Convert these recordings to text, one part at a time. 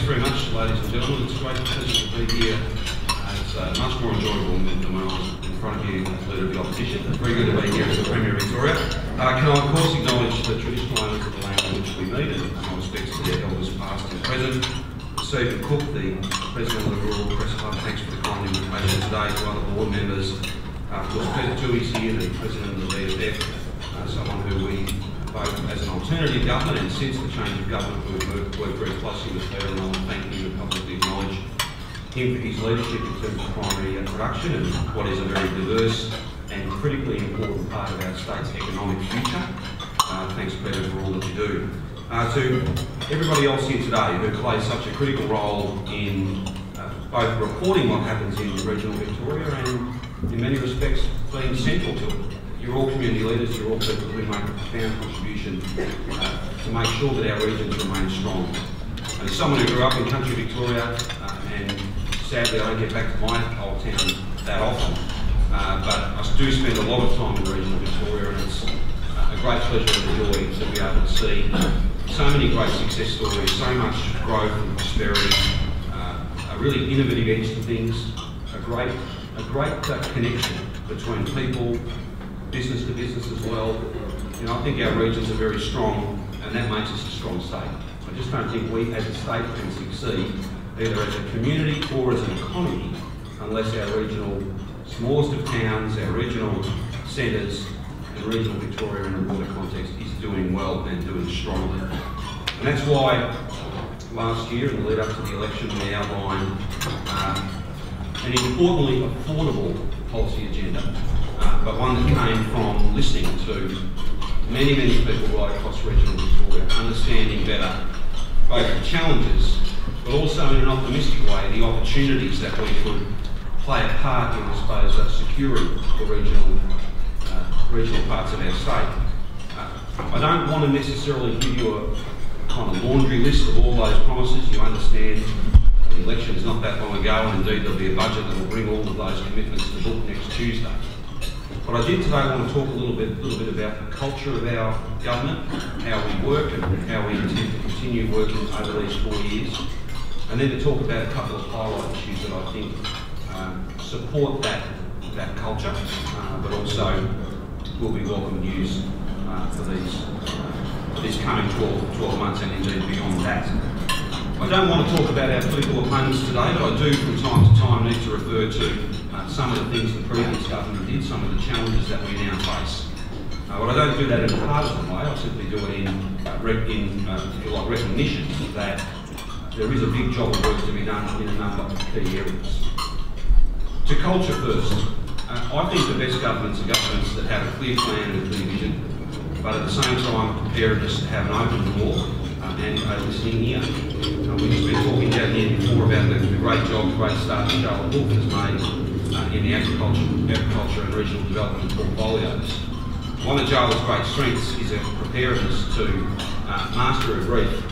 very much, ladies and gentlemen. It's a great pleasure to be here. It's much more enjoyable than when I was in front of you as leader of the opposition. It's very good to be here as the Premier of Victoria. Can I, of course, acknowledge the traditional owners of the land on which we meet, and my respects to their elders past and present. Stephen Cook, the President of the Rural Press Club, thanks for the kind invitation today to other board members. Of course, Peter Tui's here, the President of the BFF, someone who we both as an alternative government and since the change of government we've worked very closely with Peter, and I want to thank him and publicly acknowledge him for his leadership in terms of primary production and what is a very diverse and critically important part of our state's economic future. Thanks, Peter, for all that you do. To everybody else here today who plays such a critical role in both reporting what happens in regional Victoria and in many respects being central to it. You're all community leaders, you're all people who make a profound contribution to make sure that our regions remain strong. And as someone who grew up in country Victoria, and sadly I don't get back to my old town that often, but I do spend a lot of time in regional Victoria, and it's a great pleasure and a joy to be able to see so many great success stories, so much growth and prosperity, a really innovative edge to things, a great connection between people, business to business as well. You know, I think our regions are very strong, and that makes us a strong state. I just don't think we as a state can succeed either as a community or as an economy unless our regional smallest of towns, our regional centres and regional Victoria in a broader context is doing well and doing strongly. And that's why last year in the lead up to the election we outlined an importantly affordable policy agenda, but one that came from listening to many people right across regional Victoria, understanding better both the challenges, but also in an optimistic way, the opportunities that we could play a part in, I suppose, securing the regional parts of our state. I don't want to necessarily give you a kind of laundry list of all those promises. You understand the election is not that long ago, and indeed there'll be a budget that will bring all of those commitments to book next Tuesday. But I did today want to talk a little bit about the culture of our government, how we work and how we intend to continue working over these 4 years, and then to talk about a couple of highlight issues that I think support that culture, but also will be welcome news for these coming 12 months and indeed beyond that. I don't want to talk about our political opponents today, but I do from time to time need to refer to some of the things the previous government did, some of the challenges that we now face. But I don't do that in a partisan way. I simply do it in if you like, recognition that there is a big job of work to be done in a number of key areas. To culture first, I think the best governments are governments that have a clear plan and a clear vision, but at the same time preparedness to have an open door and a listening ear. We've just been talking down here before about the great job, great start that Charlotte Wolf has made in the agriculture and regional development portfolios. One of Charlotte's great strengths is her preparedness to master a brief,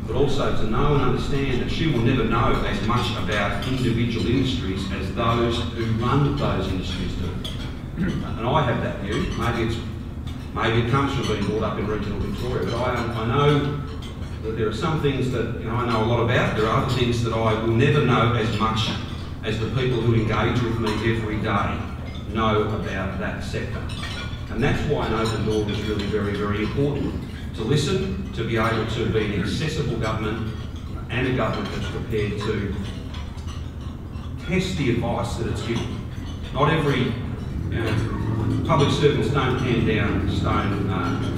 but also to know and understand that she will never know as much about individual industries as those who run those industries do. And I have that view. Maybe it comes from being brought up in regional Victoria, but I know that there are some things that I know a lot about. There are other things that I will never know as much as the people who engage with me every day know about that sector. And that's why an open door is really very important. To listen, to be able to be an accessible government and a government that's prepared to test the advice that it's given. Not every public servants don't hand down stone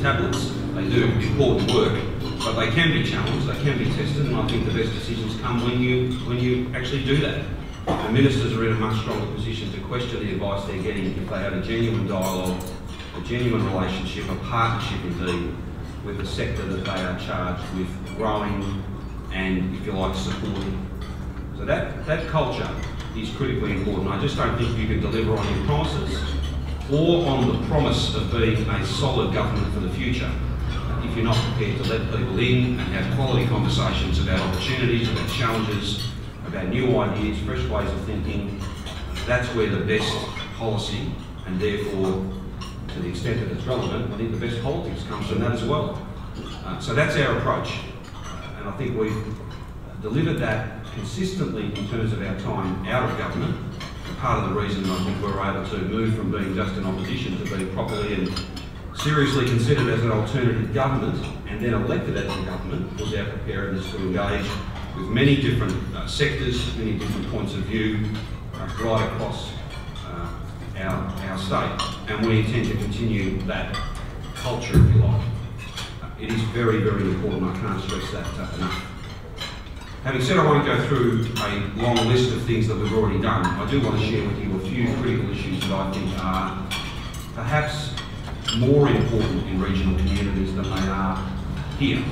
tablets. They do important work, but they can be challenged, they can be tested, and I think the best decisions come when you actually do that. And ministers are in a much stronger position to question the advice they're getting if they have a genuine dialogue, a genuine relationship, a partnership indeed, with the sector that they are charged with growing and, if you like, supporting. So that culture is critically important. I just don't think you can deliver on your promises or on the promise of being a solid government for the future if you're not prepared to let people in and have quality conversations about opportunities, about challenges, about new ideas, fresh ways of thinking. That's where the best policy, and therefore, to the extent that it's relevant, I think the best politics comes from that as well. So that's our approach, and I think we've delivered that consistently in terms of our time out of government. Part of the reason I think we were able to move from being just an opposition to being properly and seriously considered as an alternative government and then elected as a government was our preparedness to engage with many different sectors, many different points of view right across our state. And we intend to continue that culture, if you like. It is very, very important. I can't stress that enough. Having said I won't go through a long list of things that we've already done, I do want to share with you a few critical issues that I think are perhaps more important in regional communities than they are here.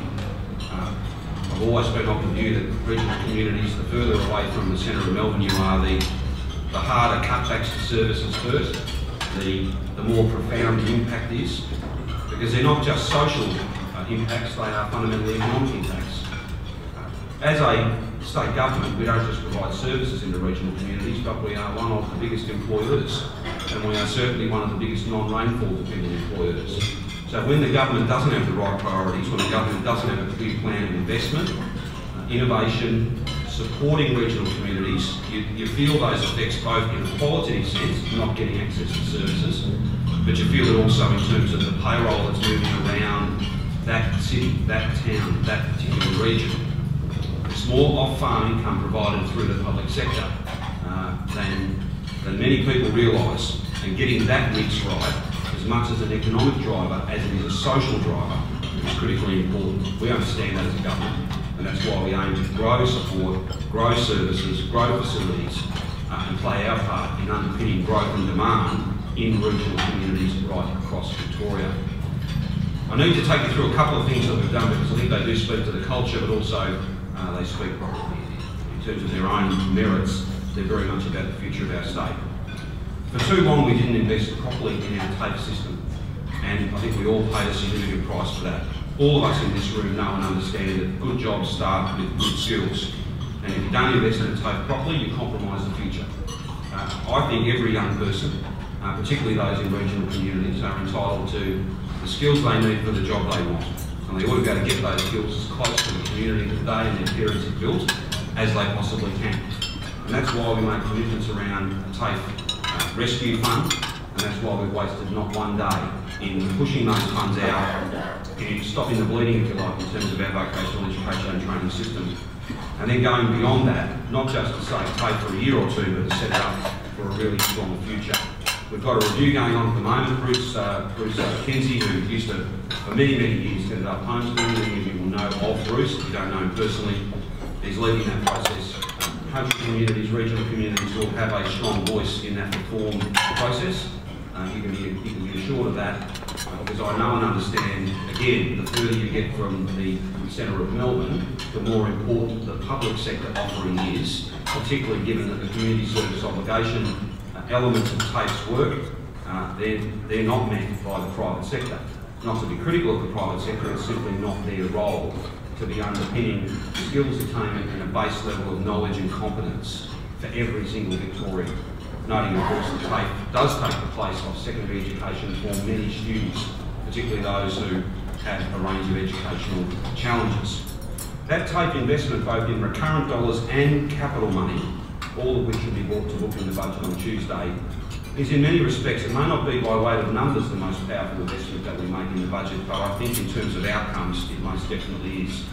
I've always been of the view that regional communities, the further away from the centre of Melbourne you are, the harder cutbacks to services first, the more profound the impact is, because they're not just social impacts, they are fundamentally economic impacts. As a state government, we don't just provide services into regional communities, but we are one of the biggest employers, and we are certainly one of the biggest non-rainfall dependent employers. So when the government doesn't have the right priorities, when the government doesn't have a clear plan of investment, innovation, supporting regional communities, you feel those effects both in a qualitative sense, not getting access to services, but you feel it also in terms of the payroll that's moving around that city, that town, that particular region. It's more off-farm income provided through the public sector than many people realise, and getting that mix right, as much as an economic driver as it is a social driver, is critically important. We understand that as a government, and that's why we aim to grow support, grow services, grow facilities, and play our part in underpinning growth and demand in regional communities right across Victoria. I need to take you through a couple of things that we've done because I think they do speak to the culture, but also they speak in terms of their own merits. They're very much about the future of our state. For too long we didn't invest properly in our TAFE system, and I think we all paid a significant price for that. All of us in this room know and understand that good jobs start with good skills, and if you don't invest in a TAFE properly, you compromise the future. I think every young person, particularly those in regional communities, are entitled to the skills they need for the job they want. And they ought to be able to get those skills as close to the community that they and their parents have built as they possibly can. And that's why we make commitments around a TAFE rescue fund, and that's why we've wasted not one day in pushing those funds out and stopping the bleeding, if you like, in terms of our vocational education and training system. And then going beyond that, not just to say TAFE for a year or two, but to set it up for a really strong future. We've got a review going on at the moment. Bruce McKenzie, who used to, for many, many years, headed up homeschooling. Many of you will know of Bruce. If you don't know him personally, he's leading that process. Country communities, regional communities will have a strong voice in that reform process. You can be assured of that because I know and understand, again, the further you get from the centre of Melbourne, the more important the public sector offering is, particularly given that the community service obligation elements of TAFE's work, they're not met by the private sector. Not to be critical of the private sector, it's simply not their role to be underpinning skills attainment and a base level of knowledge and competence for every single Victorian. Noting, of course, that TAFE does take the place of secondary education for many students, particularly those who have a range of educational challenges. That TAFE investment, both in recurrent dollars and capital money, all of which will be brought to book in the budget on Tuesday, is in many respects, it may not be by weight of numbers the most powerful investment that we make in the budget, but I think in terms of outcomes, it most definitely is.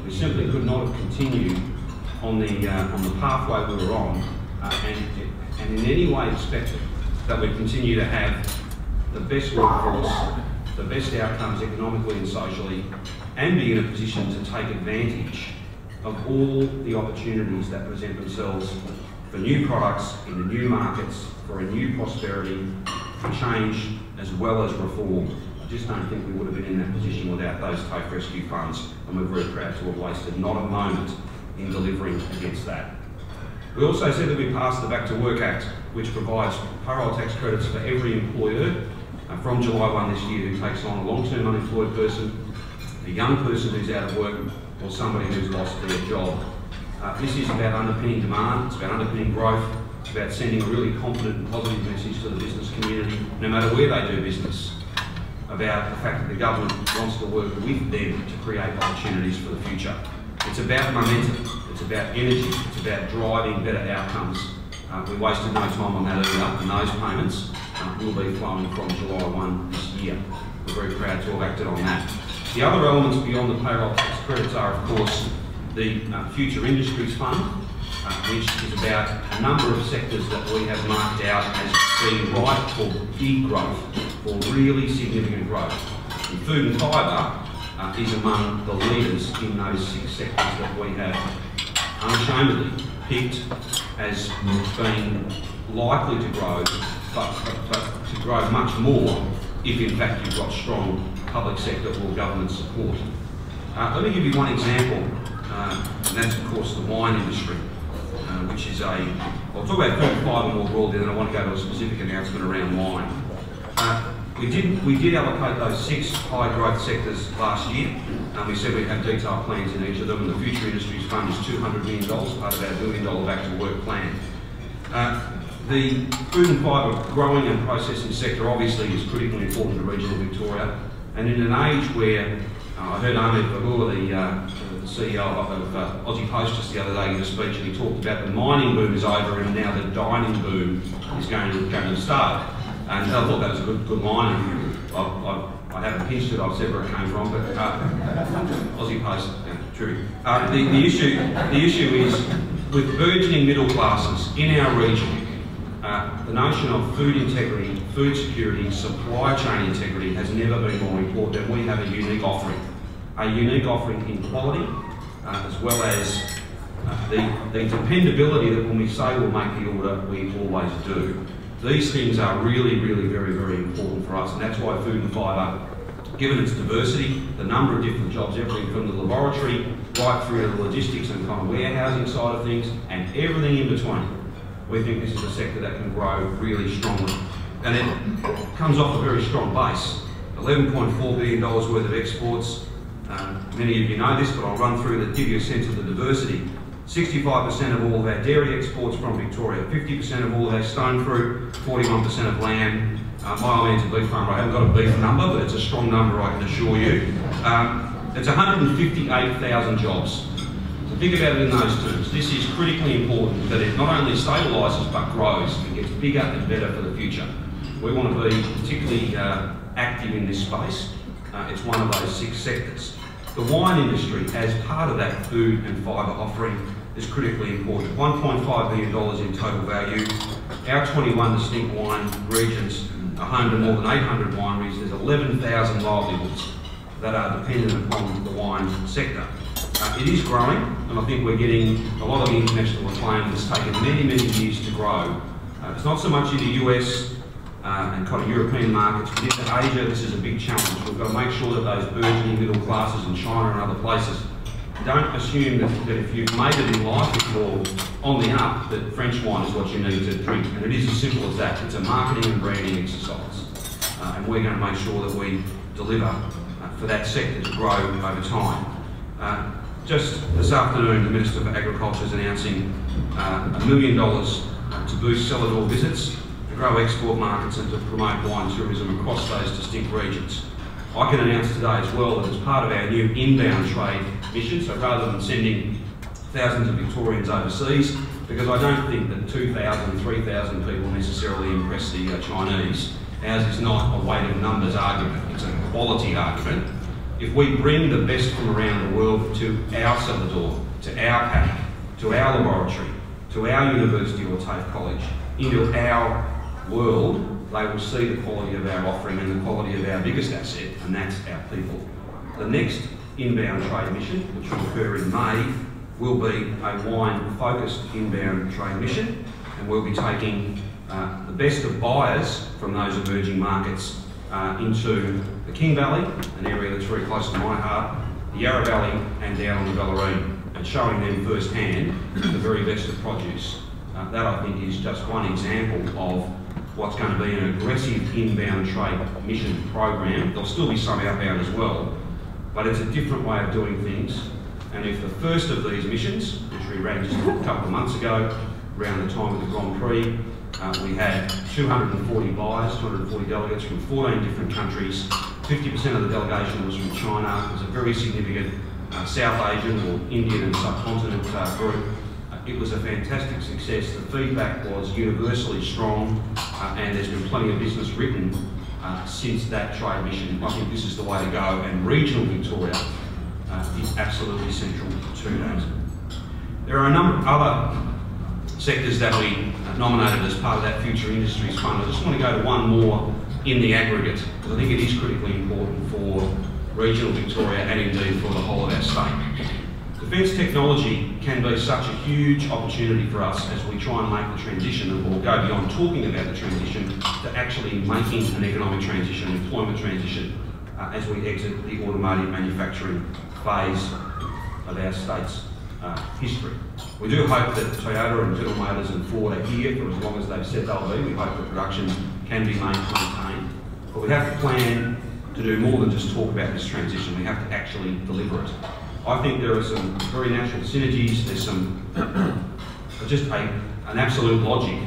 We simply could not have continued on the pathway we were on and in any way expected that we'd continue to have the best workforce, the best outcomes economically and socially, and be in a position to take advantage of all the opportunities that present themselves for new products in the new markets, for a new prosperity, for change as well as reform. I just don't think we would have been in that position without those TAFE rescue funds, and we're very proud to have wasted not a moment in delivering against that. We also said that we passed the Back to Work Act, which provides payroll tax credits for every employer from July 1 this year who takes on a long-term unemployed person, a young person who's out of work, or somebody who's lost their job. This is about underpinning demand, it's about underpinning growth, it's about sending a really confident and positive message to the business community, no matter where they do business, about the fact that the government wants to work with them to create opportunities for the future. It's about momentum, it's about energy, it's about driving better outcomes. We wasted no time on that either, and those payments will be flowing from July 1 this year. We're very proud to have acted on that. The other elements beyond the payroll tax credits are, of course, the Future Industries Fund, which is about a number of sectors that we have marked out as being ripe for big growth, for really significant growth. And food and fibre is among the leaders in those 6 sectors that we have unashamedly picked as being likely to grow, but to grow much more if in fact you've got strong public sector or government support. Let me give you one example, and that's of course the wine industry, which is I'll talk about food and fibre more broadly, then I want to go to a specific announcement around wine. We did allocate those 6 high growth sectors last year, and we said we'd have detailed plans in each of them, and the Future Industries Fund is $200 million, part of our $1 billion back to work plan. The food and fibre growing and processing sector obviously is critically important to regional Victoria, and in an age where I heard Ahmed Bahur, the CEO of Aussie Post just the other day, give a speech, and he talked about the mining boom is over and now the dining boom is going to start. And I thought that was a good line, and I haven't pinched it, I've said where it came from, but Aussie Post, true. The issue is, with burgeoning middle classes in our region, the notion of food integrity, food security, supply chain integrity has never been more important, and we have a unique offering. A unique offering in quality, as well as the dependability that when we say we'll make the order, we always do. These things are really, really very, very important for us, and that's why food and fibre, given its diversity, the number of different jobs, everything from the laboratory right through to the logistics and kind of warehousing side of things, and everything in between, we think this is a sector that can grow really strongly. And it comes off a very strong base. $11.4 billion worth of exports. Many of you know this, but I'll run through to give you a sense of the diversity. 65% of all of our dairy exports from Victoria, 50% of all of our stone fruit, 41% of lamb. My old man's a beef farmer, I haven't got a beef number, but it's a strong number, I can assure you. It's 158,000 jobs. So think about it in those terms. This is critically important that it not only stabilises but grows and gets bigger and better for the future. We want to be particularly active in this space. It's one of those 6 sectors. The wine industry, as part of that food and fibre offering, is critically important. $1.5 billion in total value. Our 21 distinct wine regions are home to more than 800 wineries. There's 11,000 livelihoods that are dependent upon the wine sector. It is growing, and I think we're getting a lot of the international acclaim that's taken many, many years to grow. It's not so much in the US and kind of European markets, but into Asia, this is a big challenge. We've got to make sure that those burgeoning middle classes in China and other places don't assume that if you've made it in life, if you're on the up, that French wine is what you need to drink. And it is as simple as that. It's a marketing and branding exercise. And we're going to make sure that we deliver for that sector to grow over time. Just this afternoon, the Minister for Agriculture is announcing $1 million to boost cellar-door visits, to grow export markets and to promote wine tourism across those distinct regions. I can announce today as well that as part of our new inbound trade mission, so rather than sending thousands of Victorians overseas, because I don't think that 2,000, 3,000 people necessarily impress the Chinese, ours is not a weight of numbers argument, it's a quality argument. If we bring the best from around the world to our cellar door, to our paddock, to our laboratory, to our university or TAFE college, into our world, they will see the quality of our offering and the quality of our biggest asset, and that's our people. The next inbound trade mission, which will occur in May, will be a wine-focused inbound trade mission, and we'll be taking the best of buyers from those emerging markets into the King Valley, an area that's very close to my heart, the Yarra Valley and down on the Bellarine, and showing them firsthand the very best of produce. That I think is just one example of what's going to be an aggressive inbound trade mission program. There'll still be some outbound as well, but it's a different way of doing things. And if the first of these missions, which we ran just a couple of months ago, around the time of the Grand Prix, we had 240 buyers, 240 delegates from 14 different countries. 50% of the delegation was from China. It was a very significant South Asian or Indian and subcontinent group. It was a fantastic success. The feedback was universally strong, and there's been plenty of business written since that trade mission. I think this is the way to go, and regional Victoria is absolutely central to that. There are a number of other sectors that we nominated as part of that Future Industries Fund. I just want to go to one more in the aggregate, because I think it is critically important for regional Victoria and indeed for the whole of our state. Defence technology can be such a huge opportunity for us as we try and make the transition, and we'll go beyond talking about the transition to actually making an economic transition, employment transition, as we exit the automotive manufacturing phase of our state's history. We do hope that Toyota and General Motors and Ford are here for as long as they've said they'll be. We hope that production can be maintained. But we have to plan to do more than just talk about this transition. We have to actually deliver it. I think there are some very natural synergies. There's some just an absolute logic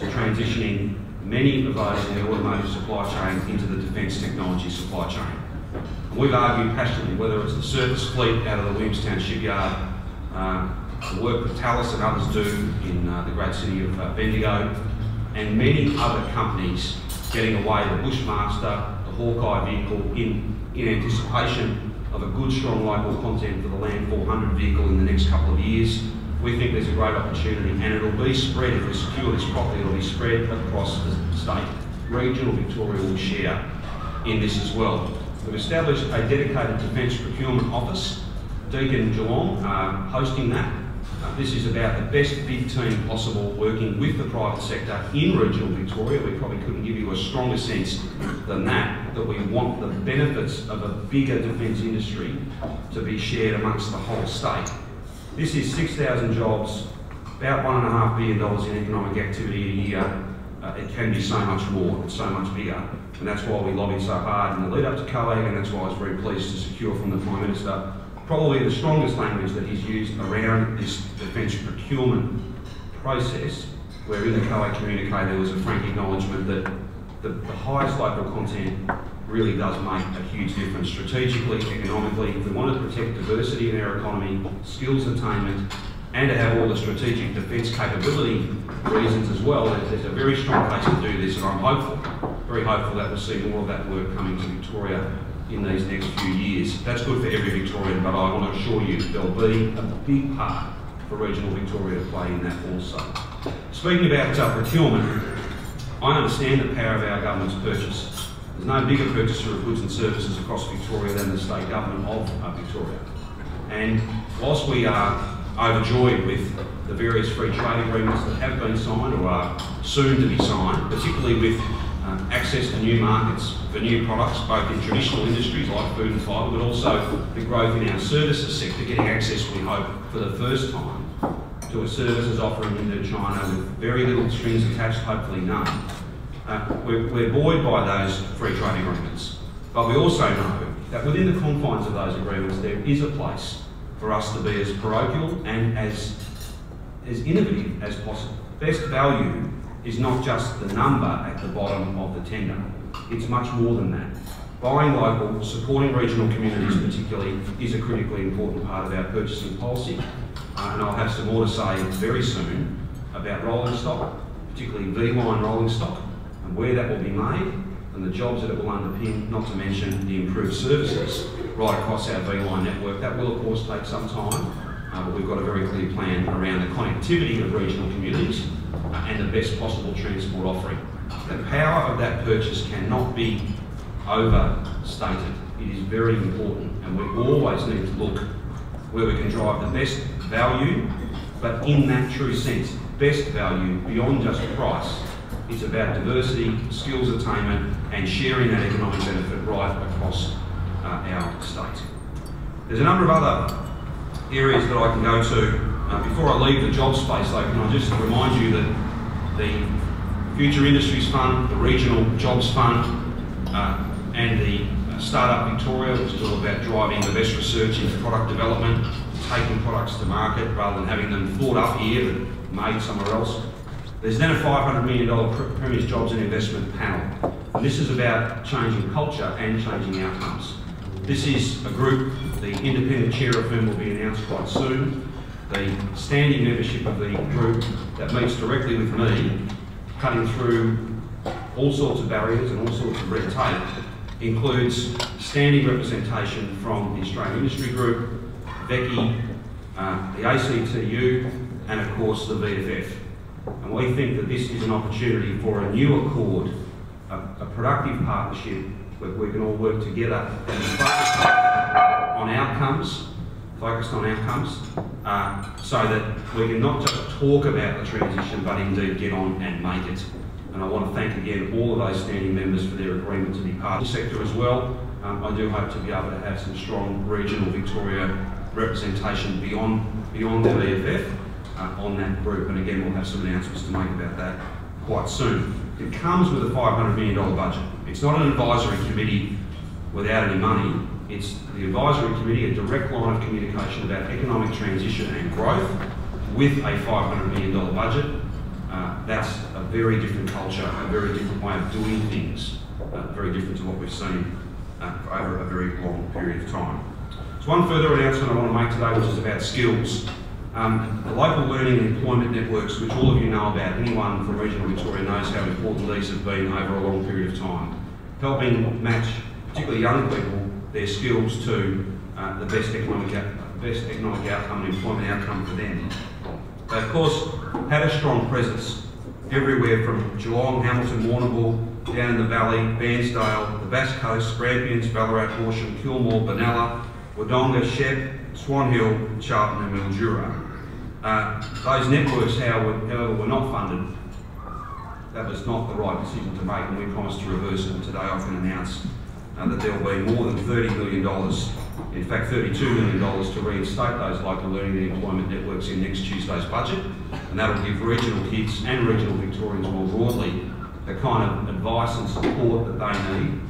to transitioning many of those in the automotive supply chain into the defence technology supply chain. And we've argued passionately, whether it's the surface fleet out of the Williamstown shipyard, the work that Thales and others do in the great city of Bendigo, and many other companies getting away the Bushmaster, the Hawkeye vehicle in anticipation of a good, strong local content for the Land 400 vehicle in the next couple of years. We think there's a great opportunity, and it'll be spread, if we secure this properly, it'll be spread across the state. Regional Victoria will share in this as well. We've established a dedicated Defence Procurement Office, Deakin Geelong hosting that. This is about the best big team possible, working with the private sector in regional Victoria. We probably couldn't give you a stronger sense than that we want the benefits of a bigger defence industry to be shared amongst the whole state. This is 6,000 jobs, about $1.5 billion in economic activity a year. It can be so much more, it's so much bigger. And that's why we lobbied so hard in the lead up to COAG, and that's why I was very pleased to secure from the Prime Minister probably the strongest language that he's used around this defence procurement process, where in the COAG communique there was a frank acknowledgement that the highest local content really does make a huge difference strategically, economically. If we want to protect diversity in our economy, skills attainment, and to have all the strategic defence capability reasons as well, there's a very strong case to do this, and I'm hopeful, very hopeful that we'll see more of that work coming to Victoria in these next few years. That's good for every Victorian, but I want to assure you there'll be a big part for regional Victoria to play in that also. Speaking about procurement, I understand the power of our government's purchase. There's no bigger purchaser of goods and services across Victoria than the state government of Victoria. And whilst we are overjoyed with the various free trade agreements that have been signed or are soon to be signed, particularly with access to new markets for new products, both in traditional industries like food and fibre, but also the growth in our services sector, getting access, we hope, for the first time to a services offering into China with very little strings attached, hopefully none. We're buoyed by those free trade agreements, but we also know that within the confines of those agreements there is a place for us to be as parochial and as innovative as possible. Best value is not just the number at the bottom of the tender, it's much more than that. Buying local, supporting regional communities particularly, is a critically important part of our purchasing policy. And I'll have some more to say very soon about rolling stock, particularly V-line rolling stock, and where that will be made, and the jobs that it will underpin, not to mention the improved services right across our V-line network. That will of course take some time, but we've got a very clear plan around the connectivity of regional communities and the best possible transport offering. The power of that purchase cannot be overstated. It is very important, and we always need to look where we can drive the best value, but in that true sense, best value beyond just price. It's about diversity, skills attainment, and sharing that economic benefit right across our state. There's a number of other areas that I can go to. Before I leave the job space though, can I just remind you that the Future Industries Fund, the Regional Jobs Fund, and the Startup Victoria, which is all about driving the best research into product development, taking products to market rather than having them thought up here but made somewhere else. There's then a $500 million Premier's Jobs and Investment panel. And this is about changing culture and changing outcomes. This is a group, the independent chair of whom will be announced quite soon. The standing membership of the group that meets directly with me, cutting through all sorts of barriers and all sorts of red tape, includes standing representation from the Australian Industry Group, VECI, the ACTU, and of course the VFF. And we think that this is an opportunity for a new accord, a productive partnership where we can all work together and be focused on outcomes, so that we can not just talk about the transition but indeed get on and make it. And I want to thank again all of those standing members for their agreement to be part of the sector as well. I do hope to be able to have some strong regional Victoria representation beyond the VFF on that group, and again we'll have some announcements to make about that quite soon. It comes with a $500 million budget. It's not an advisory committee without any money. It's the advisory committee, a direct line of communication about economic transition and growth with a $500 million budget. That's a very different culture, a very different way of doing things, very different to what we've seen over a very long period of time. So one further announcement I want to make today, which is about skills. The local learning and employment networks, which all of you know about, anyone from regional Victoria knows how important these have been over a long period of time, helping match particularly young people their skills to the best economic outcome and employment outcome for them. They of course had a strong presence everywhere from Geelong, Hamilton, Warrnambool, down in the Valley, Bairnsdale, the Bass Coast, Grampians, Ballarat, Horsham, Kilmore, Benalla, Wodonga, Shep, Swan Hill, Charlton and Mildura. Those networks, however, were not funded. That was not the right decision to make, and we promised to reverse it. And today I can announce that there will be more than $30 million, in fact $32 million, to reinstate those local learning and employment networks in next Tuesday's budget, and that will give regional kids and regional Victorians more broadly the kind of advice and support that they need,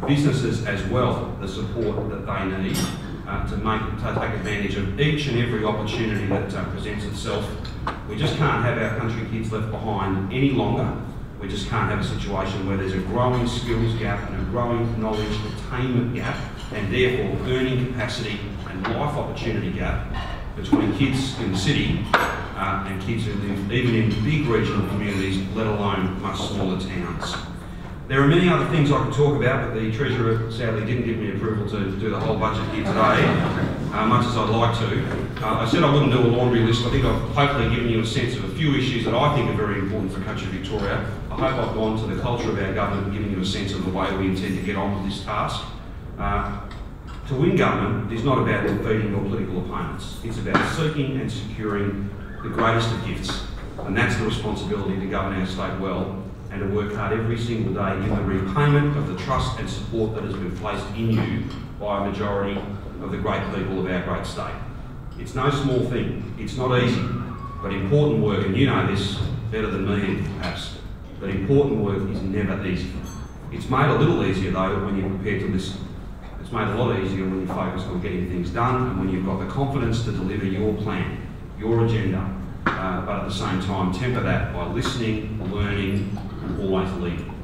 businesses as well, the support that they need to take advantage of each and every opportunity that presents itself. We just can't have our country kids left behind any longer. We just can't have a situation where there's a growing skills gap and a growing knowledge attainment gap, and therefore earning capacity and life opportunity gap between kids in the city and kids who live even in big regional communities, let alone much smaller towns. There are many other things I could talk about, but the Treasurer sadly didn't give me approval to do the whole budget here today, much as I'd like to. I said I wouldn't do a laundry list. I think I've hopefully given you a sense of a few issues that I think are very important for country Victoria. I hope I've gone to the culture of our government and given you a sense of the way we intend to get on with this task. To win government is not about defeating your political opponents. It's about seeking and securing the greatest of gifts, and that's the responsibility to govern our state well and to work hard every single day in the repayment of the trust and support that has been placed in you by a majority of the great people of our great state. It's no small thing, it's not easy, but important work, and you know this better than me perhaps, but important work is never easy. It's made a little easier though when you're prepared to listen. It's made a lot easier when you're focused on getting things done and when you've got the confidence to deliver your plan, your agenda, but at the same time temper that by listening, learning, and always leading.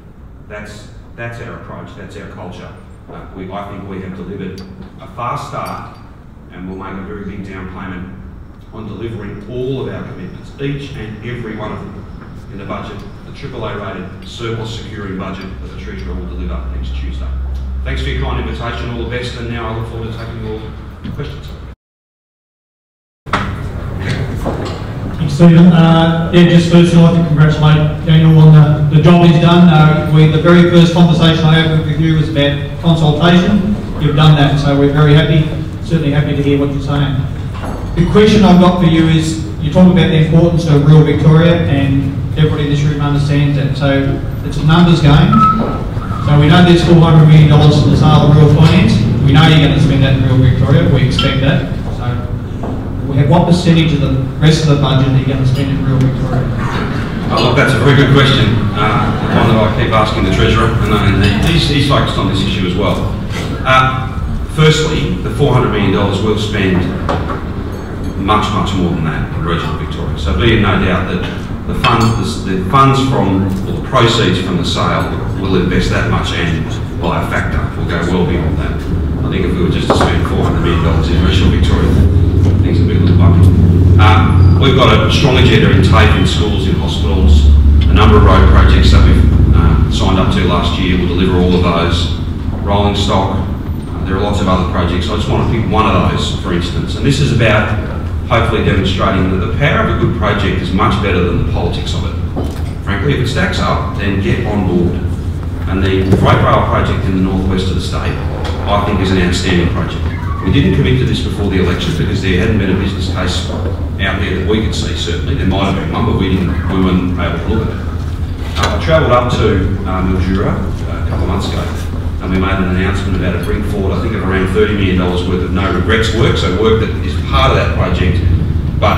That's our approach, that's our culture. I think we have delivered a fast start, and we'll make a very big down payment on delivering all of our commitments, each and every one of them, in the budget, the AAA rated surplus securing budget that the Treasurer will deliver next Tuesday. Thanks for your kind invitation, all the best, and now I look forward to taking your questions. Thanks, Stephen. Just first I'd like to congratulate Daniel on the job he's done. The very first conversation I had with you was about consultation. You've done that, so we're very happy, certainly happy to hear what you're saying. The question I've got for you is, you talk about the importance of rural Victoria, and everybody in this room understands that. So it's a numbers game. So we know there's $400 million for the sale of rural finance. We know you're going to spend that in rural Victoria. We expect that. What percentage of the rest of the budget are you going to spend in rural Victoria? Oh, look, that's a very good question. One that I keep asking the Treasurer, and he's focused on this issue as well. Firstly, the $400 million will spend much more than that in regional Victoria. So be in no doubt that the funds from, or the proceeds from the sale will invest that much, and by a factor will go well beyond that. think if we were just to spend $400 million in regional Victoria, things would be a little bumpy. We've got a strong agenda in TAFE in schools, in hospitals, a number of road projects that we've signed up to last year. We'll deliver all of those. Rolling stock, there are lots of other projects. I just want to pick one of those, for instance. And this is about hopefully demonstrating that the power of a good project is much better than the politics of it. Frankly, if it stacks up, then get on board. And the freight rail project in the northwest of the state, I think, is an outstanding project. We didn't commit to this before the election because there hadn't been a business case out there that we could see, certainly. There might have been one, but we weren't able to look at it. I travelled up to Mildura a couple of months ago, and we made an announcement about a bring forward, I think, of around $30 million worth of no regrets work, so work that is part of that project, but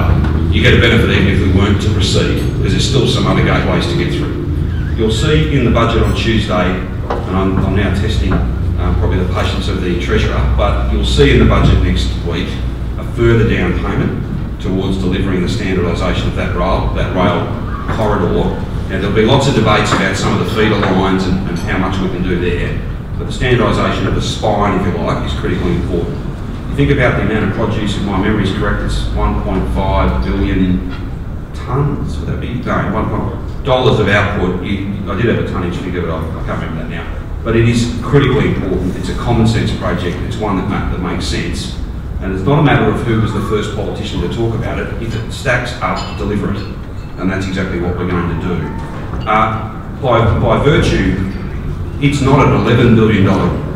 you get a benefit even if we weren't to proceed, because there's still some other gateways to get through. You'll see in the budget on Tuesday, and I'm now testing probably the patience of the Treasurer, but you'll see in the budget next week a further down payment towards delivering the standardisation of that rail corridor. Now, there'll be lots of debates about some of the feeder lines and how much we can do there, but the standardisation of the spine, if you like, is critically important. You think about the amount of produce, if my memory is correct, it's 1.5 billion tonnes, would that be? No, dollars of output. I did have a tonnage figure, but I can't remember that now. But it is critically important. It's a common sense project. It's one that makes sense. And it's not a matter of who was the first politician to talk about it. If it stacks up, deliver it. And that's exactly what we're going to do. By virtue, it's not an $11 billion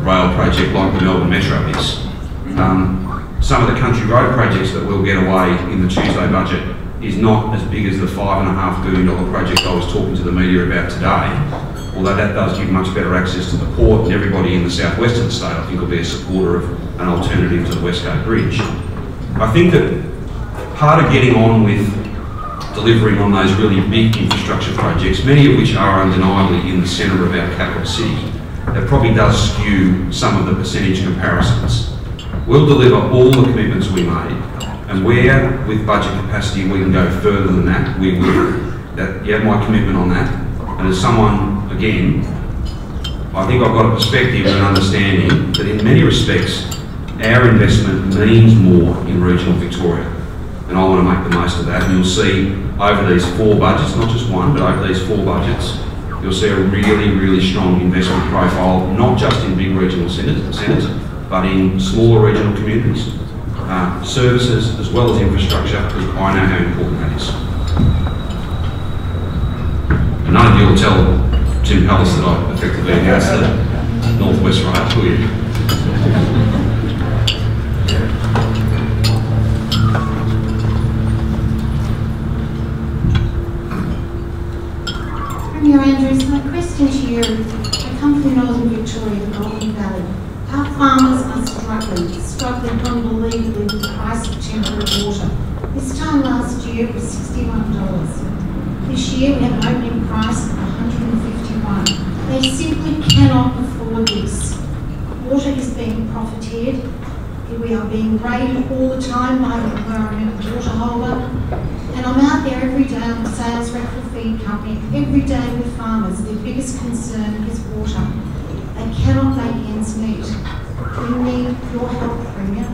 rail project like the Melbourne Metro is. Some of the country road projects that we'll get away in the Tuesday budget is not as big as the $5.5 billion project I was talking to the media about today, although that does give much better access to the port, and everybody in the southwest of the state, I think, will be a supporter of an alternative to the West Gate Bridge. I think that part of getting on with delivering on those really big infrastructure projects, many of which are undeniably in the centre of our capital city, that probably does skew some of the percentage comparisons. We'll deliver all the commitments we made, and where, with budget capacity, we can go further than that, we will. You have my commitment on that. And as someone, again, I think I've got a perspective and an understanding that in many respects, our investment means more in regional Victoria. And I want to make the most of that. And you'll see over these 4 budgets, not just one, but over these 4 budgets, you'll see a really, really strong investment profile, not just in big regional centres, but in smaller regional communities. Services as well as infrastructure, because I know how important that is. And none of you will tell Tim Palace that I effectively announced the Northwest Rail, will you? Premier Andrews, my question to you, I come from Northern Victoria, the Golden Valley. Our farmers are struggling unbelievably with the price of temperate water. This time last year it was $61. This year we have an opening price of $151. They simply cannot afford this. Water is being profiteered. We are being raided all the time by the environmental water holder. And I'm out there every day on the sales rep for feed company, every day with farmers. Their biggest concern is water. They cannot make ends meet. We need your help, Premier.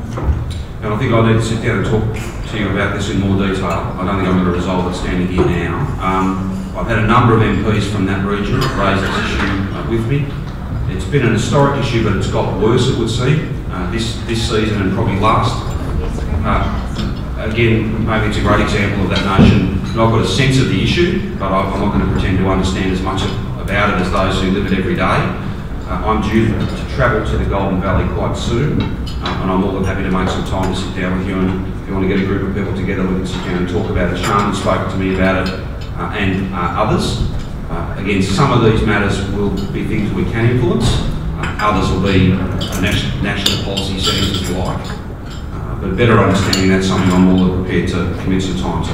And I think I need to sit down and talk to you about this in more detail. I don't think I'm going to resolve it standing here now. I've had a number of MPs from that region raise this issue with me. It's been an historic issue, but it's got worse, it would seem, this season and probably last. Again, maybe it's a great example of that notion. I've got a sense of the issue, but I'm not going to pretend to understand as much about it as those who live it every day. I'm due to travel to the Golden Valley quite soon, and I'm more than happy to make some time to sit down with you, and if you want to get a group of people together, we can sit down and talk about it. Sian has spoken to me about it, and others. Again, some of these matters will be things we can influence, others will be national policy settings, if you like. But a better understanding, that's something I'm more than prepared to commit some time to.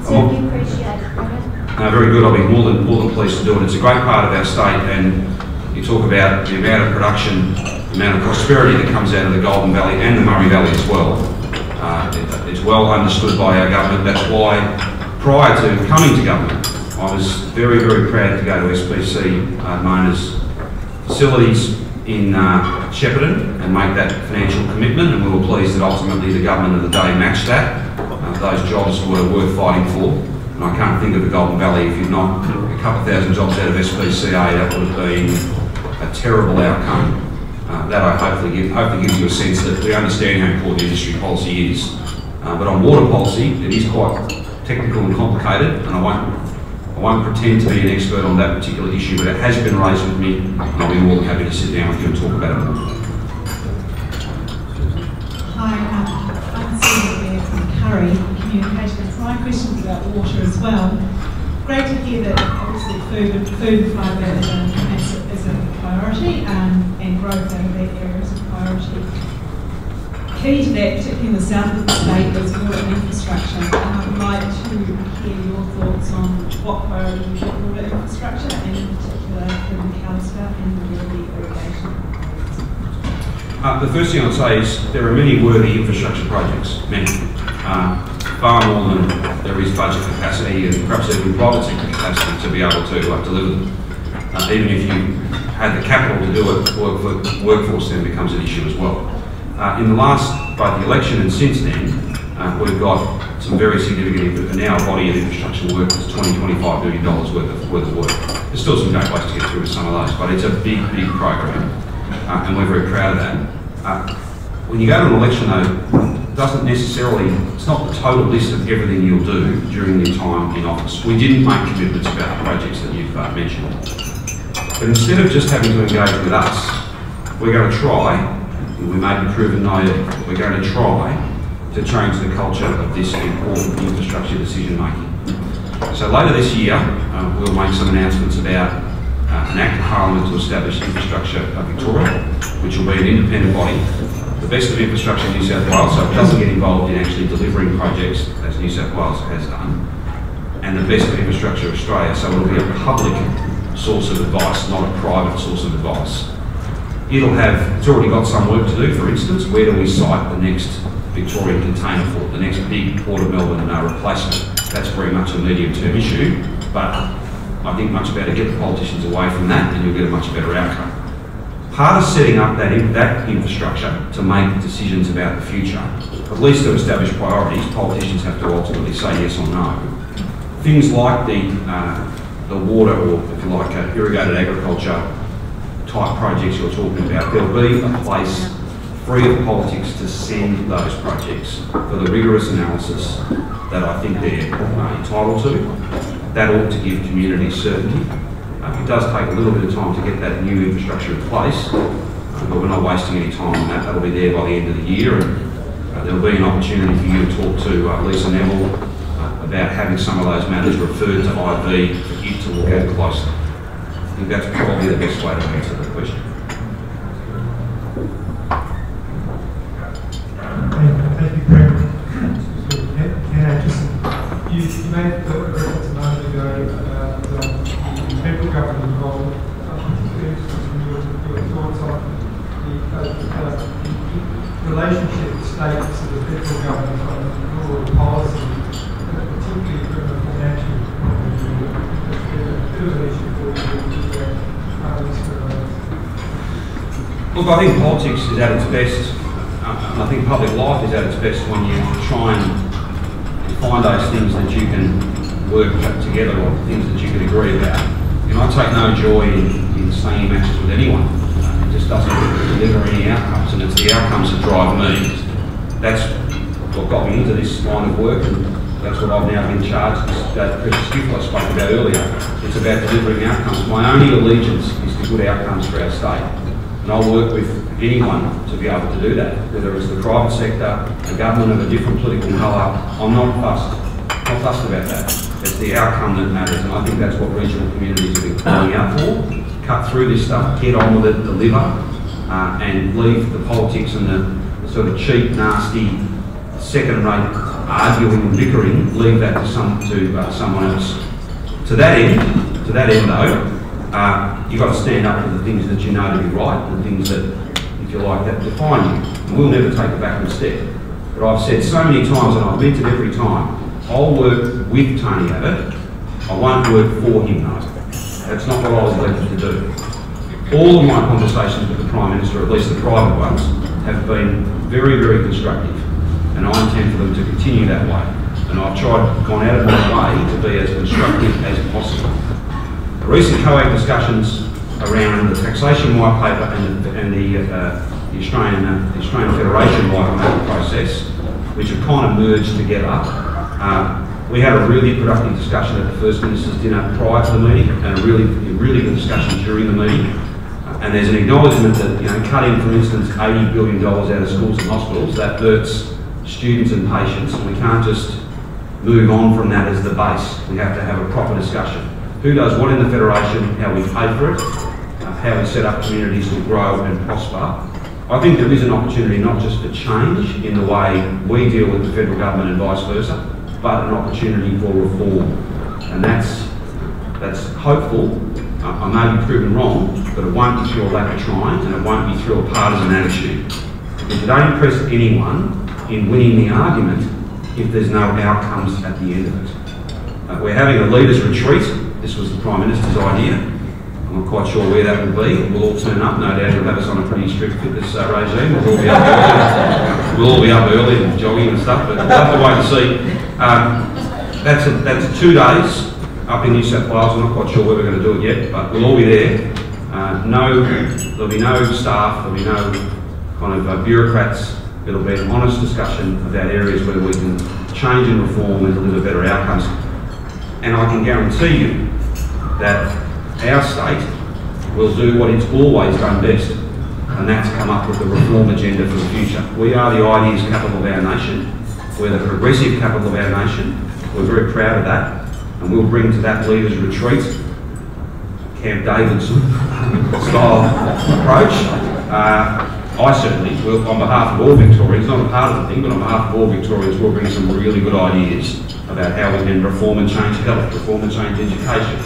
Certainly appreciate it, no, very good. I'll be more than pleased to do it. It's a great part of our state, and you talk about the amount of production, the amount of prosperity that comes out of the Golden Valley and the Murray Valley as well. It's well understood by our government. That's why, prior to coming to government, I was very, very proud to go to SPC, known as Facilities in Shepparton and make that financial commitment, and we were pleased that ultimately the government of the day matched that. Those jobs were worth fighting for, and I can't think of the Golden Valley if you've knocked a couple of thousand jobs out of SPCA, that would have been a terrible outcome. That I hopefully gives you a sense that we understand how important industry policy is. But on water policy, it is quite technical and complicated, and I won't pretend to be an expert on that particular issue, but it has been raised with me, and I'll be more than happy to sit down with you and talk about it more. Hi, I'm Sylvia from Curry Communications. My question is about water as well. Great to hear that obviously food and fibre is a priority, and growth over that area is a priority. Key to that, particularly in the south of the state, is water infrastructure, and I would like to hear your thoughts on what priority you give water infrastructure, and in particular for McAllister and the Werribee irrigation. The first thing I'd say is there are many worthy infrastructure projects, many. Far more than there is budget capacity and perhaps even private sector capacity to be able to deliver them. Even if you had the capital to do it, workforce then becomes an issue as well. In the last, both the election and since then, we've got some very significant, now a body of infrastructure work that's $20–25 billion worth of work. There's still some great ways to get through some of those, but it's a big program, and we're very proud of that. When you go to an election though, doesn't necessarily, it's not the total list of everything you'll do during your time in office. We didn't make commitments about the projects that you've mentioned. But instead of just having to engage with us, we're going to try, and we may be proven naive, but we're going to try to change the culture of this important infrastructure decision making. So later this year, we'll make some announcements about an Act of Parliament to establish Infrastructure Victoria, which will be an independent body. The best of infrastructure in New South Wales, so it doesn't get involved in actually delivering projects as New South Wales has done, and the best of infrastructure Australia, so it'll be a public source of advice, not a private source of advice. It's already got some work to do. For instance, where do we site the next Victorian container port, the next big Port of Melbourne replacement? That's very much a medium-term issue, but I think much better get the politicians away from that and you'll get a much better outcome. Part of setting up that infrastructure to make decisions about the future, at least to establish priorities, politicians have to ultimately say yes or no. Things like the water, or if you like, irrigated agriculture type projects you're talking about, there'll be a place free of politics to send those projects for the rigorous analysis that I think they're entitled to. That ought to give communities certainty. It does take a little bit of time to get that new infrastructure in place, but we're not wasting any time on that. That'll be there by the end of the year, and there'll be an opportunity for you to talk to Lisa Neville about having some of those matters referred to IV for you to look at closely. I think that's probably the best way to answer the question. Thank you, Greg. You made the reference a moment ago about the federal government involvement. I'm particularly interested in your thoughts on the relationship status of the federal government on rural policy, particularly from a financial point of view. There's an issue for you. Look, I think politics is at its best, and I think public life is at its best when you try and find those things that you can work together on, things that you can agree about. You know, I take no joy in staying in matches with anyone. It just doesn't deliver any outcomes, and it's the outcomes that drive me. That's what got me into this line of work, and that's what I've now been charged, that precious gift I spoke about earlier. It's about delivering outcomes. My only allegiance is to good outcomes for our state. And I'll work with anyone to be able to do that, whether it's the private sector, a government of a different political colour. I'm not fussed about that. It's the outcome that matters, and I think that's what regional communities have been calling out for. Cut through this stuff, get on with it, deliver, and leave the politics and the sort of cheap, nasty, second-rate arguing and bickering, leave that to someone else. To that end though, you've got to stand up for the things that you know to be right, the things that, if you like, that define you. And we'll never take a backward step. But I've said so many times, and I've meant it every time, I'll work with Tony Abbott. I won't work for him though. That's not what I was elected to do. All of my conversations with the Prime Minister, at least the private ones, have been very, very constructive, and I intend for them to continue that way. And I've gone out of my way to be as constructive as possible. The recent COAG discussions around the taxation white paper and the Australian Federation white paper process, which have kind of merged together. We had a really productive discussion at the First Minister's dinner prior to the meeting, and a really good discussion during the meeting. And there's an acknowledgement that, cutting, for instance, $80 billion out of schools and hospitals, that hurts students and patients, and we can't just move on from that as the base. We have to have a proper discussion. Who does what in the Federation, how we pay for it, how we set up communities to grow and prosper. I think there is an opportunity not just for change in the way we deal with the federal government and vice versa, but an opportunity for reform. And that's hopeful. I may be proven wrong, but it won't be through a lack of trying, and it won't be through a partisan attitude. Because you don't impress anyone in winning the argument if there's no outcomes at the end of it. We're having a leaders' retreat. This was the Prime Minister's idea. I'm not quite sure where that will be. We'll all turn up. No doubt he'll have us on a pretty strict fitness regime. We'll all be up early. We'll all be up early and jogging and stuff, but we'll have to wait and see. That's 2 days up in New South Wales. I'm not quite sure where we're going to do it yet, but we'll all be there. There'll be no staff, there'll be no kind of bureaucrats. It'll be an honest discussion about areas where we can change and reform and deliver better outcomes. And I can guarantee you that our state will do what it's always done best, and that's come up with the reform agenda for the future. We are the ideas capital of our nation. We're the progressive capital of our nation. We're very proud of that, and we'll bring to that leaders' retreat, Camp Davidson style approach. I certainly will, on behalf of all Victorians, not a part of the thing, but on behalf of all Victorians, we'll bring some really good ideas about how we can reform and change health, reform and change education,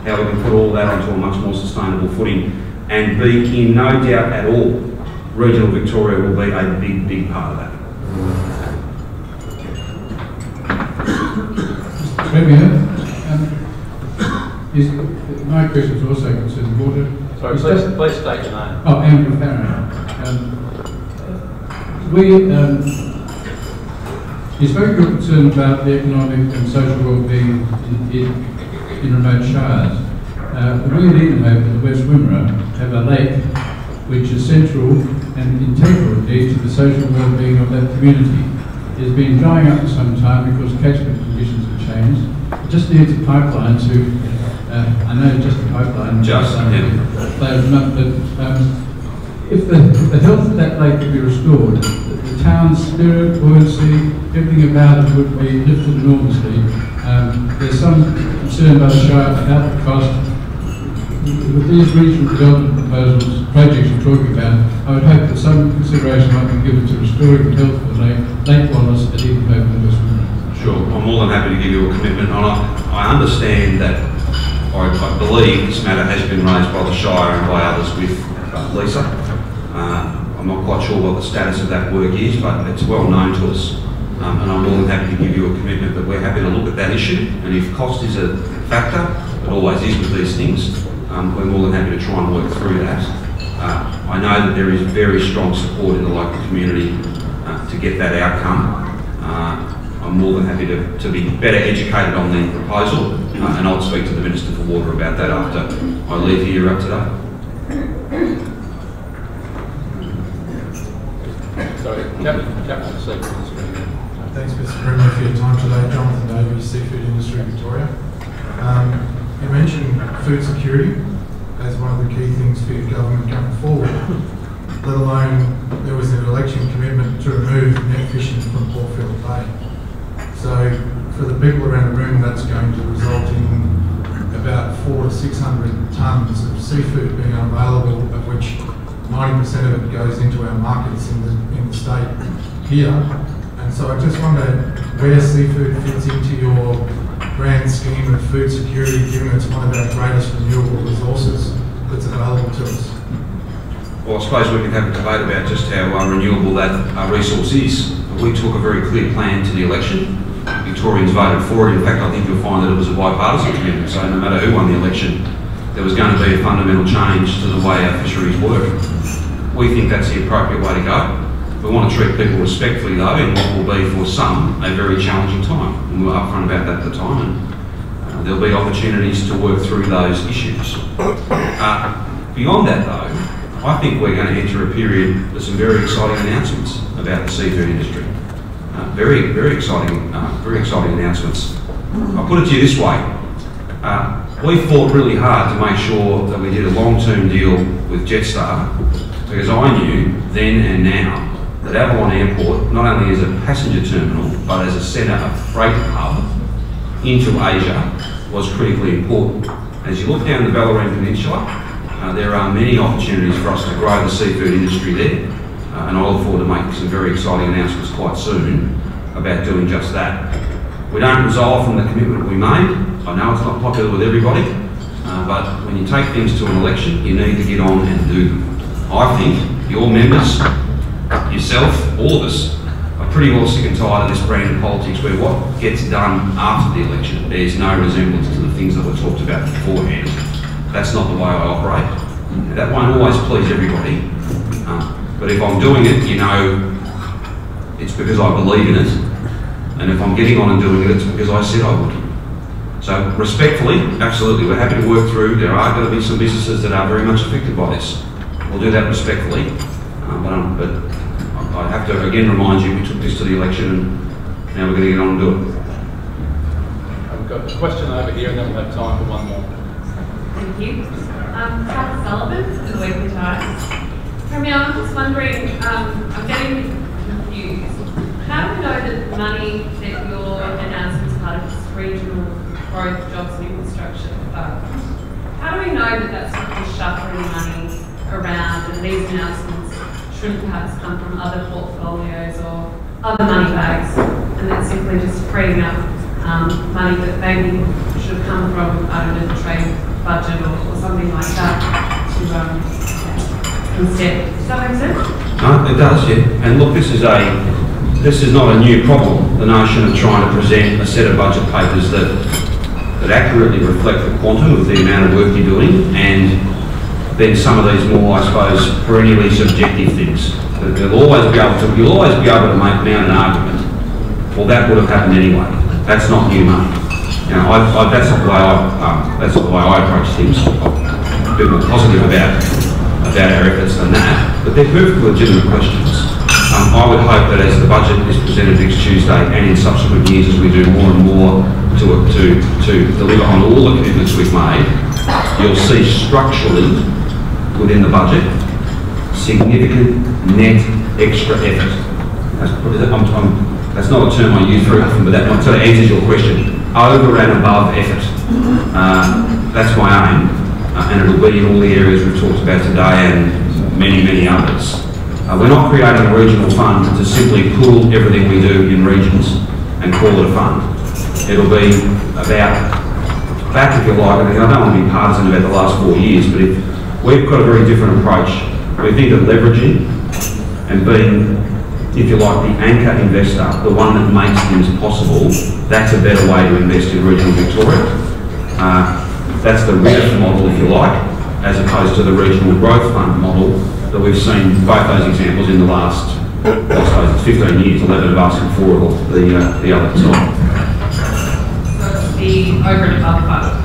how we can put all that onto a much more sustainable footing, and be in no doubt at all, regional Victoria will be a big, big part of that. My question is also concerning water. Sorry, please state your name. Oh, Andrew Farron. You spoke your concern about the economic and social well-being in remote shires. We at Edenhope in the West Wimmera have a lake which is central and integral indeed to the social well-being of that community. It has been drying up for some time because catchment conditions have changed. It just needs a pipeline to I know just a pipeline. If the health of that lake could be restored, the town's spirit, buoyancy, everything about it would be lifted enormously. There's some concern by the Shire about the cost. With these regional development projects you're talking about, I would hope that some consideration might be given to restoring the health of the Lake Wallace at Edenhope and West Wimmera. Sure, I'm more than happy to give you a commitment on it. I understand that. I believe this matter has been raised by the Shire and by others with Lisa. I'm not quite sure what the status of that work is, but it's well known to us. And I'm more than happy to give you a commitment that we're happy to look at that issue. And if cost is a factor, it always is with these things, we're more than happy to try and work through that. I know that there is very strong support in the local community to get that outcome. I'm more than happy to be better educated on the proposal, and I'll speak to the Minister for Water about that after I leave here today. Sorry, Captain C. Thanks, Mr. Premier, for your time today. Jonathan Davies, Seafood Industry Victoria. You mentioned food security as one of the key things for your government going forward, let alone there was an election commitment to remove net fishing from Portfield Bay. So for the people around the room, that's going to result in about 400 to 600 tonnes of seafood being unavailable, of which 90% of it goes into our markets in the state here. And so I just wonder where seafood fits into your grand scheme of food security, given it's one of our greatest renewable resources that's available to us. Well, I suppose we can have a debate about just how renewable that resource is. We took a very clear plan to the election. Victorians voted for it. In fact, I think you'll find that it was a bipartisan commitment. So no matter who won the election, there was going to be a fundamental change to the way our fisheries work. We think that's the appropriate way to go. We want to treat people respectfully though in what will be for some a very challenging time. And we were upfront about that at the time, and there'll be opportunities to work through those issues. Beyond that though, I think we're going to enter a period with some very exciting announcements about the seafood industry. Very exciting announcements. I'll put it to you this way. We fought really hard to make sure that we did a long-term deal with Jetstar, because I knew then and now that Avalon Airport, not only as a passenger terminal, but as a centre of freight hub into Asia, was critically important. As you look down the Bellarine Peninsula, there are many opportunities for us to grow the seafood industry there, and I look forward to making some very exciting announcements quite soon about doing just that. We don't resolve from the commitment we made. I know it's not popular with everybody, but when you take things to an election, you need to get on and do them. I think your members, yourself, all of us, are pretty well sick and tired of this brand of politics where what gets done after the election bears no resemblance to the things that were talked about beforehand. That's not the way I operate. That won't always please everybody, but if I'm doing it, you know, it's because I believe in it, and if I'm getting on and doing it, it's because I said I would. So respectfully, absolutely, we're happy to work through. There are going to be some businesses that are very much affected by this. We'll do that respectfully, but I have to again remind you, we took this to the election and now we're going to get on and do it. I've got a question over here and then we'll have time for one more. Thank you. Kat Sullivan from the Weekly Times. Premier, I'm just wondering, I'm getting confused. How do we know that the money that you're announcing as part of this regional growth, jobs and infrastructure fund, how do we know that that's not just shuffling money around and these announcements shouldn't perhaps come from other portfolios or other money bags, and that's simply just freeing up money that maybe should have come from, I don't know, the trade budget or something like that to instead. Does that make sense? No, it does, yeah. And look, this is not a new problem, the notion of trying to present a set of budget papers that accurately reflect the quantum of the amount of work you're doing, and then some of these more, I suppose, perennially subjective things. You'll always be able to mount an argument, well, that would have happened anyway. That's not new money. You know, that's not the way I approach things. I'm a bit more positive about our efforts than that, but they're perfectly legitimate questions. I would hope that as the budget is presented next Tuesday and in subsequent years as we do more and more to deliver on all the commitments we've made, you'll see structurally within the budget significant net extra effort. That's not a term I use very often, but that sort of answers your question. Over and above effort. That's my aim, and it'll be in all the areas we've talked about today and many others. We're not creating a regional fund to simply pool everything we do in regions and call it a fund. It'll be about, if you like, and I don't want to be partisan about the last 4 years, but if we've got a very different approach. We think of leveraging and being, if you like, the anchor investor, the one that makes things possible. That's a better way to invest in regional Victoria. That's the RIF model, if you like, as opposed to the regional growth fund model that we've seen both those examples in the last, I suppose it's 15 years, 11 of us and 4 of the other side. So the over and above fund.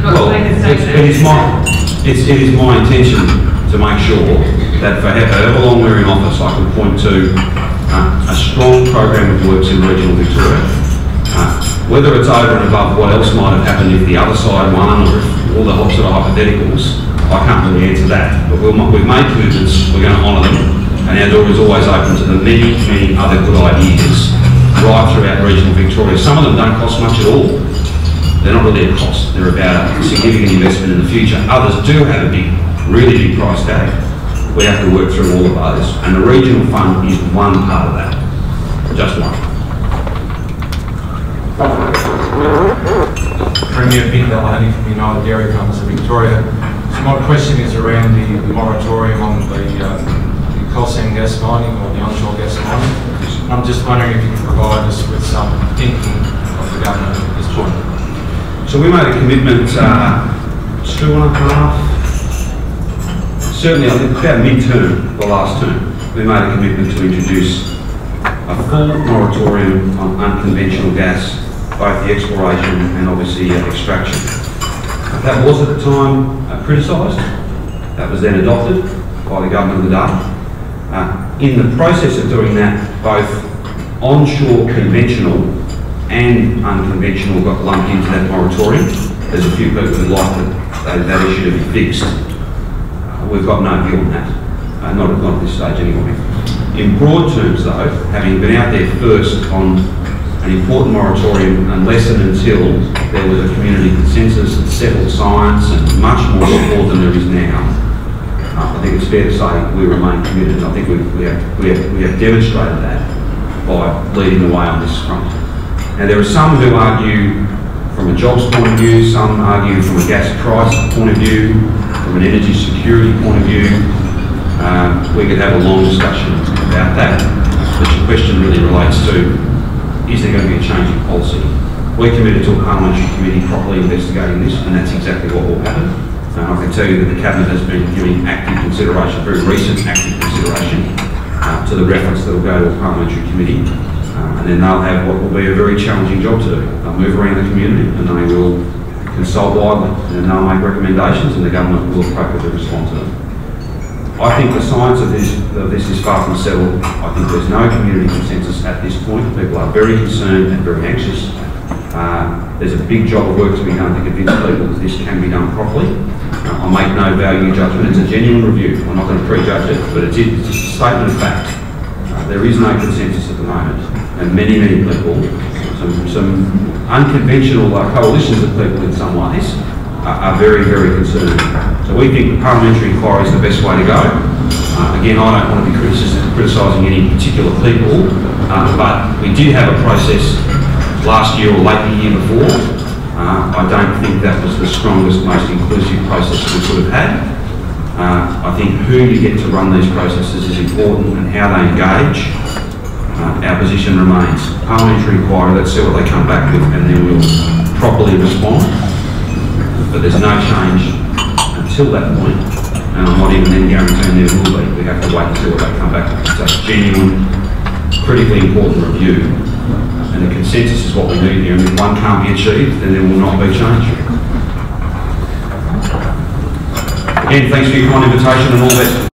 Well, it is my intention to make sure that for however long we're in office, I can point to a strong program of works in regional Victoria. Whether it's over and above what else might have happened if the other side won, or if all the sort of hypotheticals, I can't really answer that. But we've made commitments, we're going to honour them, and our door is always open to the many other good ideas right throughout regional Victoria. Some of them don't cost much at all. They're not really a cost, they're about a significant investment in the future. Others do have a really big price tag. We have to work through all of those, and the regional fund is one part of that, just one. Premier Peter Delahunty from United Dairy Farmers of Victoria. So my question is around the moratorium on the coal seam gas mining or the onshore gas mining. I'm just wondering if you can provide us with some thinking of the government at this point. So we made a commitment 2.5, certainly I think about mid-term, the last term, we made a commitment to introduce a full moratorium on unconventional gas, both the exploration and obviously extraction. That was at the time criticised. That was then adopted by the government of the day. In the process of doing that, both onshore conventional and unconventional got lumped into that moratorium. There's a few people who'd like that issue to be fixed. We've got no view on that, not at this stage anyway. In broad terms though, having been out there first on an important moratorium, unless and until there was a community consensus that settled science and much more support than there is now, I think it's fair to say we remain committed. I think we have demonstrated that by leading the way on this front. Now there are some who argue from a jobs point of view, some argue from a gas price point of view, from an energy security point of view. We could have a long discussion about that, but your question really relates to, is there going to be a change in policy? We're committed to a parliamentary committee properly investigating this, and that's exactly what will happen. I can tell you that the Cabinet has been giving active consideration, very recent active consideration, to the reference that will go to a parliamentary committee. And then they'll have what will be a very challenging job to do. They'll move around the community and they will consult widely, and they'll make recommendations and the government will appropriately respond to them. I think the science of this is far from settled. I think there's no community consensus at this point. People are very concerned and very anxious. There's a big job of work to be done to convince people that this can be done properly. I make no value judgment. It's a genuine review. I'm not going to prejudge it, but it's just a statement of fact. There is no consensus at the moment, and many people, some unconventional coalitions of people in some ways, are very, very concerned. So we think the parliamentary inquiry is the best way to go. Again, I don't want to be criticising any particular people, but we did have a process last year or late the year before. I don't think that was the strongest, most inclusive process we could have had. I think who you get to run these processes is important, and how they engage. Our position remains parliamentary inquiry. Let's see what they come back with, and then we'll properly respond. But there's no change until that point, and I'm not even then guaranteeing there will be. We have to wait and see what they come back with. It's a genuine, critically important review, and the consensus is what we need here. And if one can't be achieved, then there will not be change. Again, thanks for your kind invitation and all the best.